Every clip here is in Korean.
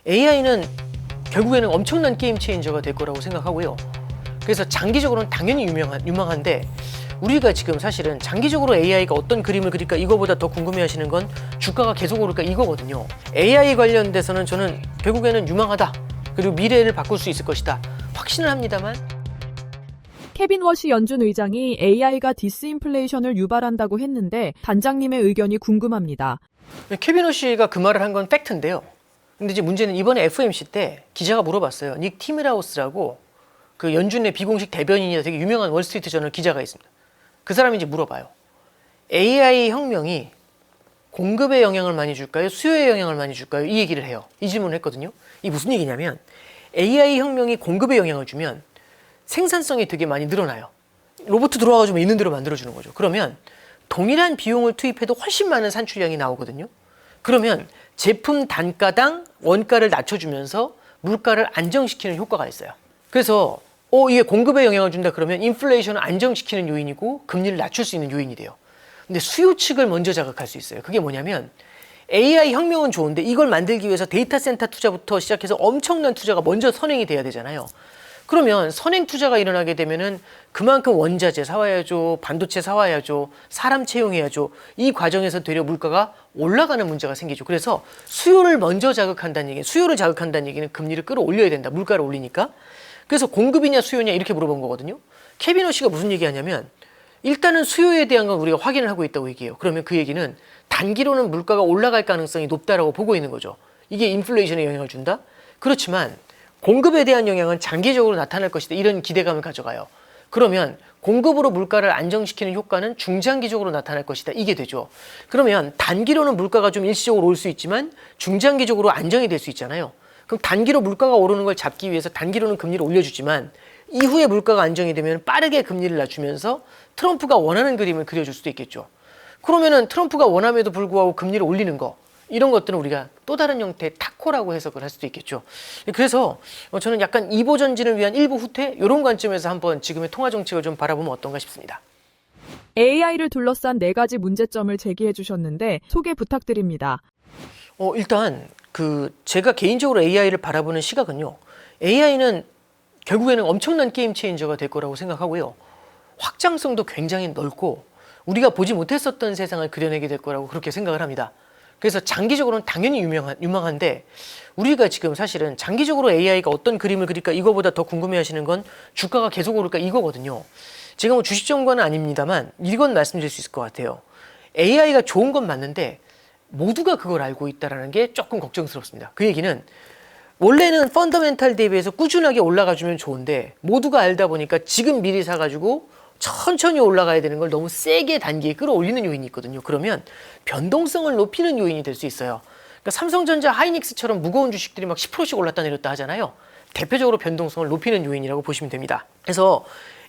AI는 결국에는 엄청난 게임 체인저가 될 거라고 생각하고요. 그래서 장기적으로는 당연히 유망한데 우리가 지금 사실은 장기적으로 AI가 어떤 그림을 그릴까 이거보다 더 궁금해하시는 건 주가가 계속 오를까 이거거든요. AI 관련돼서는 저는 결국에는 유망하다. 그리고 미래를 바꿀 수 있을 것이다. 확신을 합니다만 케빈 워시 연준 의장이 AI가 디스인플레이션을 유발한다고 했는데 단장님의 의견이 궁금합니다. 케빈 워시가 그 말을 한 건 팩트인데요. 근데 이제 문제는 이번에 FOMC 때 기자가 물어봤어요. 닉 티밀하우스라고 그 연준의 비공식 대변인이 되게 유명한 월스트리트 저널 기자가 있습니다. 그 사람이 이제 물어봐요. AI 혁명이 공급에 영향을 많이 줄까요? 수요에 영향을 많이 줄까요? 이 얘기를 해요. 이 질문을 했거든요. 이게 무슨 얘기냐면 AI 혁명이 공급에 영향을 주면 생산성이 되게 많이 늘어나요. 로봇 들어와가지고 있는 대로 만들어주는 거죠. 그러면 동일한 비용을 투입해도 훨씬 많은 산출량이 나오거든요. 그러면 제품 단가당 원가를 낮춰주면서 물가를 안정시키는 효과가 있어요. 그래서 이게 공급에 영향을 준다 그러면 인플레이션을 안정시키는 요인이고 금리를 낮출 수 있는 요인이 돼요. 근데 수요 측을 먼저 자극할 수 있어요. 그게 뭐냐면 AI 혁명은 좋은데 이걸 만들기 위해서 데이터 센터 투자부터 시작해서 엄청난 투자가 먼저 선행이 돼야 되잖아요. 그러면 선행 투자가 일어나게 되면은 그만큼 원자재 사와야죠, 반도체 사와야죠, 사람 채용해야죠. 이 과정에서 되려 물가가 올라가는 문제가 생기죠. 그래서 수요를 먼저 자극한다는 얘기는 수요를 자극한다는 얘기는 금리를 끌어올려야 된다. 물가를 올리니까. 그래서 공급이냐 수요냐 이렇게 물어본 거거든요. 케빈 워시가 무슨 얘기하냐면 일단은 수요에 대한 건 우리가 확인을 하고 있다고 얘기해요. 그러면 그 얘기는 단기로는 물가가 올라갈 가능성이 높다라고 보고 있는 거죠. 이게 인플레이션에 영향을 준다? 그렇지만 공급에 대한 영향은 장기적으로 나타날 것이다. 이런 기대감을 가져가요. 그러면 공급으로 물가를 안정시키는 효과는 중장기적으로 나타날 것이다. 이게 되죠. 그러면 단기로는 물가가 좀 일시적으로 올 수 있지만 중장기적으로 안정이 될 수 있잖아요. 그럼 단기로 물가가 오르는 걸 잡기 위해서 단기로는 금리를 올려주지만 이후에 물가가 안정이 되면 빠르게 금리를 낮추면서 트럼프가 원하는 그림을 그려줄 수도 있겠죠. 그러면은 트럼프가 원함에도 불구하고 금리를 올리는 거 이런 것들은 우리가 또 다른 형태의 타코라고 해석을 할 수도 있겠죠. 그래서 저는 약간 이보 전진을 위한 일부 후퇴 이런 관점에서 한번 지금의 통화 정책을 좀 바라보면 어떤가 싶습니다. AI를 둘러싼 4가지 문제점을 제기해 주셨는데 소개 부탁드립니다. 일단 제가 개인적으로 AI를 바라보는 시각은요. AI는 결국에는 엄청난 게임 체인저가 될 거라고 생각하고요. 확장성도 굉장히 넓고 우리가 보지 못했었던 세상을 그려내게 될 거라고 그렇게 생각을 합니다. 그래서 장기적으로는 당연히 유망한데 우리가 지금 사실은 장기적으로 AI가 어떤 그림을 그릴까 이거보다 더 궁금해하시는 건 주가가 계속 오를까 이거거든요. 제가 뭐 주식 전문가는 아닙니다만 이건 말씀드릴 수 있을 것 같아요. AI가 좋은 건 맞는데 모두가 그걸 알고 있다는 게 조금 걱정스럽습니다. 그 얘기는 원래는 펀더멘탈 대비해서 꾸준하게 올라가주면 좋은데 모두가 알다 보니까 지금 미리 사가지고 천천히 올라가야 되는 걸 너무 세게 단기에 끌어올리는 요인이 있거든요. 그러면 변동성을 높이는 요인이 될 수 있어요. 그러니까 삼성전자, 하이닉스처럼 무거운 주식들이 막 10%씩 올랐다 내렸다 하잖아요. 대표적으로 변동성을 높이는 요인이라고 보시면 됩니다. 그래서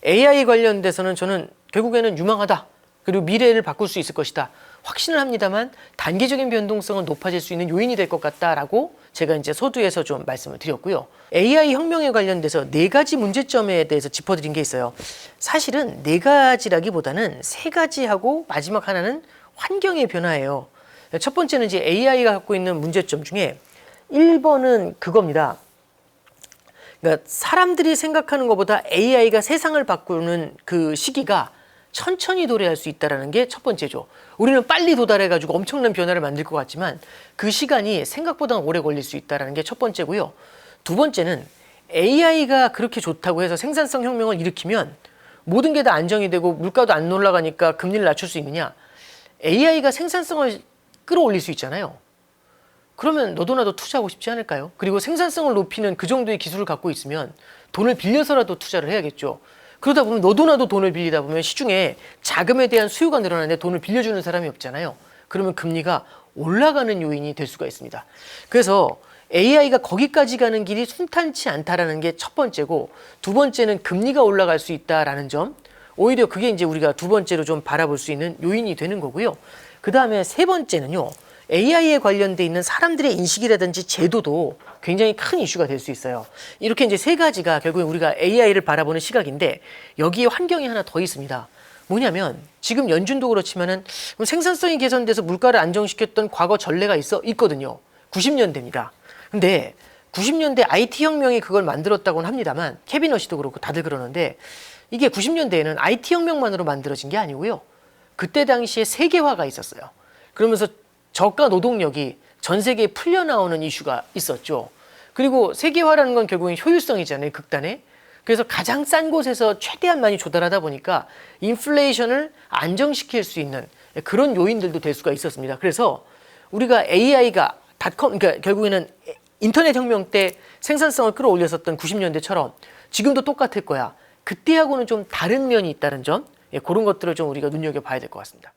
AI 관련돼서는 저는 결국에는 유망하다. 그리고 미래를 바꿀 수 있을 것이다. 확신을 합니다만 단기적인 변동성은 높아질 수 있는 요인이 될 것 같다라고 제가 이제 서두에서 좀 말씀을 드렸고요. AI 혁명에 관련돼서 4가지 문제점에 대해서 짚어드린 게 있어요. 사실은 4가지라기보다는 3가지하고 마지막 하나는 환경의 변화예요. 첫 번째는 이제 AI가 갖고 있는 문제점 중에 1번은 그겁니다. 그러니까 사람들이 생각하는 것보다 AI가 세상을 바꾸는 그 시기가 천천히 도래할 수 있다는 게 첫 번째죠. 우리는 빨리 도달해가지고 엄청난 변화를 만들 것 같지만 그 시간이 생각보다 오래 걸릴 수 있다는 게 첫 번째고요. 두 번째는 AI가 그렇게 좋다고 해서 생산성 혁명을 일으키면 모든 게 다 안정이 되고 물가도 안 올라가니까 금리를 낮출 수 있느냐. AI가 생산성을 끌어올릴 수 있잖아요. 그러면 너도 나도 투자하고 싶지 않을까요? 그리고 생산성을 높이는 그 정도의 기술을 갖고 있으면 돈을 빌려서라도 투자를 해야겠죠. 그러다 보면 너도 나도 돈을 빌리다 보면 시중에 자금에 대한 수요가 늘어나는데 돈을 빌려주는 사람이 없잖아요. 그러면 금리가 올라가는 요인이 될 수가 있습니다. 그래서 AI가 거기까지 가는 길이 순탄치 않다라는 게 첫 번째고 두 번째는 금리가 올라갈 수 있다라는 점. 오히려 그게 이제 우리가 두 번째로 좀 바라볼 수 있는 요인이 되는 거고요. 그 다음에 세 번째는요. AI에 관련돼 있는 사람들의 인식이라든지 제도도 굉장히 큰 이슈가 될 수 있어요. 이렇게 이제 3가지가 결국에 우리가 AI를 바라보는 시각인데 여기에 환경이 하나 더 있습니다. 뭐냐면 지금 연준도 그렇지만은 생산성이 개선돼서 물가를 안정시켰던 과거 전례가 있거든요. 90년대입니다. 근데 90년대 IT 혁명이 그걸 만들었다고는 합니다만 케빈 어시도 그렇고 다들 그러는데 이게 90년대에는 IT 혁명만으로 만들어진 게 아니고요. 그때 당시에 세계화가 있었어요. 그러면서 저가 노동력이 전 세계에 풀려나오는 이슈가 있었죠. 그리고 세계화라는 건 결국엔 효율성이잖아요. 극단에. 그래서 가장 싼 곳에서 최대한 많이 조달하다 보니까 인플레이션을 안정시킬 수 있는 그런 요인들도 될 수가 있었습니다. 그래서 우리가 AI가 닷컴, 그러니까 결국에는 인터넷 혁명 때 생산성을 끌어올렸었던 90년대처럼 지금도 똑같을 거야. 그때하고는 좀 다른 면이 있다는 점, 그런 것들을 좀 우리가 눈여겨봐야 될 것 같습니다.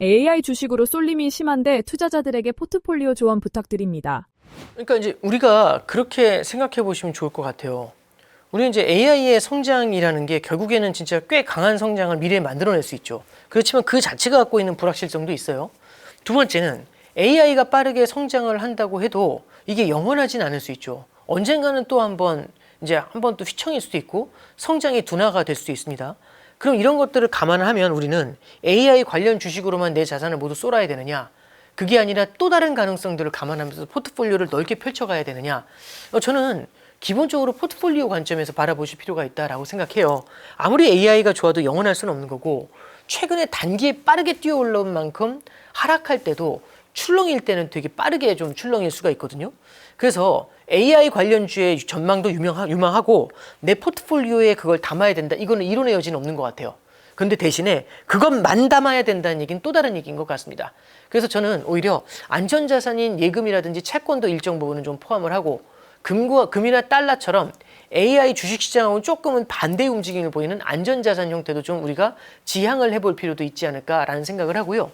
AI 주식으로 쏠림이 심한데 투자자들에게 포트폴리오 조언 부탁드립니다. 그러니까 이제 우리가 그렇게 생각해 보시면 좋을 것 같아요. 우리는 이제 AI의 성장이라는 게 결국에는 진짜 꽤 강한 성장을 미래에 만들어낼 수 있죠. 그렇지만 그 자체가 갖고 있는 불확실성도 있어요. 두 번째는 AI가 빠르게 성장을 한다고 해도 이게 영원하진 않을 수 있죠. 언젠가는 또 한 번 또 휘청일 수도 있고 성장이 둔화가 될 수도 있습니다. 그럼 이런 것들을 감안하면 우리는 AI 관련 주식으로만 내 자산을 모두 쏠아야 되느냐? 그게 아니라 또 다른 가능성들을 감안하면서 포트폴리오를 넓게 펼쳐가야 되느냐? 저는 기본적으로 포트폴리오 관점에서 바라보실 필요가 있다라고 생각해요. 아무리 AI가 좋아도 영원할 수는 없는 거고 최근에 단기에 빠르게 뛰어 올라온 만큼 하락할 때도 출렁일 때는 되게 빠르게 좀 출렁일 수가 있거든요. 그래서 AI 관련주의 전망도 유망하고 내 포트폴리오에 그걸 담아야 된다. 이거는 이론의 여지는 없는 것 같아요. 그런데 대신에 그것만 담아야 된다는 얘기는 또 다른 얘기인 것 같습니다. 그래서 저는 오히려 안전자산인 예금이라든지 채권도 일정 부분은 좀 포함을 하고 금이나 달러처럼 AI 주식시장하고는 조금은 반대 움직임을 보이는 안전자산 형태도 좀 우리가 지향을 해볼 필요도 있지 않을까라는 생각을 하고요.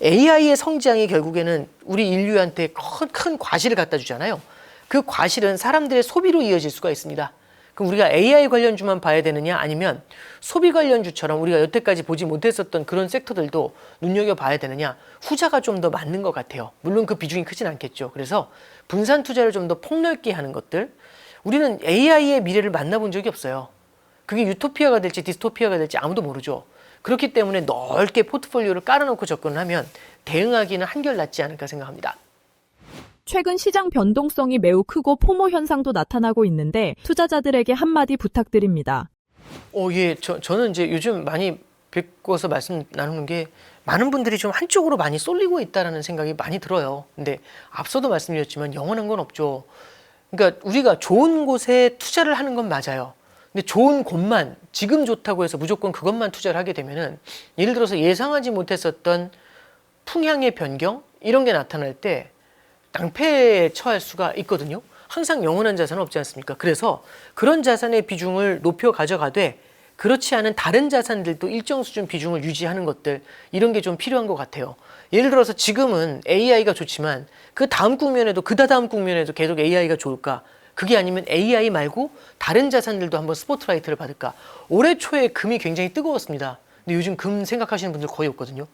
AI의 성장이 결국에는 우리 인류한테 큰 과실을 갖다 주잖아요. 그 과실은 사람들의 소비로 이어질 수가 있습니다. 그럼 우리가 AI 관련주만 봐야 되느냐 아니면 소비 관련주처럼 우리가 여태까지 보지 못했었던 그런 섹터들도 눈여겨봐야 되느냐, 후자가 좀 더 맞는 것 같아요. 물론 그 비중이 크진 않겠죠. 그래서 분산 투자를 좀 더 폭넓게 하는 것들, 우리는 AI의 미래를 만나본 적이 없어요. 그게 유토피아가 될지 디스토피아가 될지 아무도 모르죠. 그렇기 때문에 넓게 포트폴리오를 깔아놓고 접근을 하면 대응하기는 한결 낫지 않을까 생각합니다. 최근 시장 변동성이 매우 크고 포모 현상도 나타나고 있는데 투자자들에게 한마디 부탁드립니다. 예, 저는 이제 요즘 많이 뵙고서 말씀 나누는 게 많은 분들이 좀 한쪽으로 많이 쏠리고 있다라는 생각이 많이 들어요. 근데 앞서도 말씀드렸지만 영원한 건 없죠. 그러니까 우리가 좋은 곳에 투자를 하는 건 맞아요. 근데 좋은 곳만 지금 좋다고 해서 무조건 그것만 투자를 하게 되면은 예를 들어서 예상하지 못했었던 풍향의 변경 이런 게 나타날 때 낭패에 처할 수가 있거든요. 항상 영원한 자산은 없지 않습니까? 그래서 그런 자산의 비중을 높여 가져가되 그렇지 않은 다른 자산들도 일정 수준 비중을 유지하는 것들, 이런 게 좀 필요한 것 같아요. 예를 들어서 지금은 AI가 좋지만 그 다음 국면에도 그다다음 국면에도 계속 AI가 좋을까? 그게 아니면 AI 말고 다른 자산들도 한번 스포트라이트를 받을까? 올해 초에 금이 굉장히 뜨거웠습니다. 근데 요즘 금 생각하시는 분들 거의 없거든요.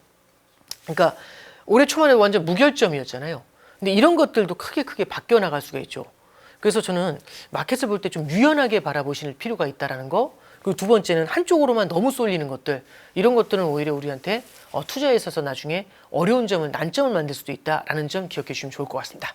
그러니까 올해 초만 해도 완전 무결점이었잖아요. 근데 이런 것들도 크게 바뀌어 나갈 수가 있죠. 그래서 저는 마켓을 볼 때 좀 유연하게 바라보실 필요가 있다는 거. 그리고 두 번째는 한쪽으로만 너무 쏠리는 것들, 이런 것들은 오히려 우리한테 투자에 있어서 나중에 어려운 점을, 난점을 만들 수도 있다라는 점 기억해 주시면 좋을 것 같습니다.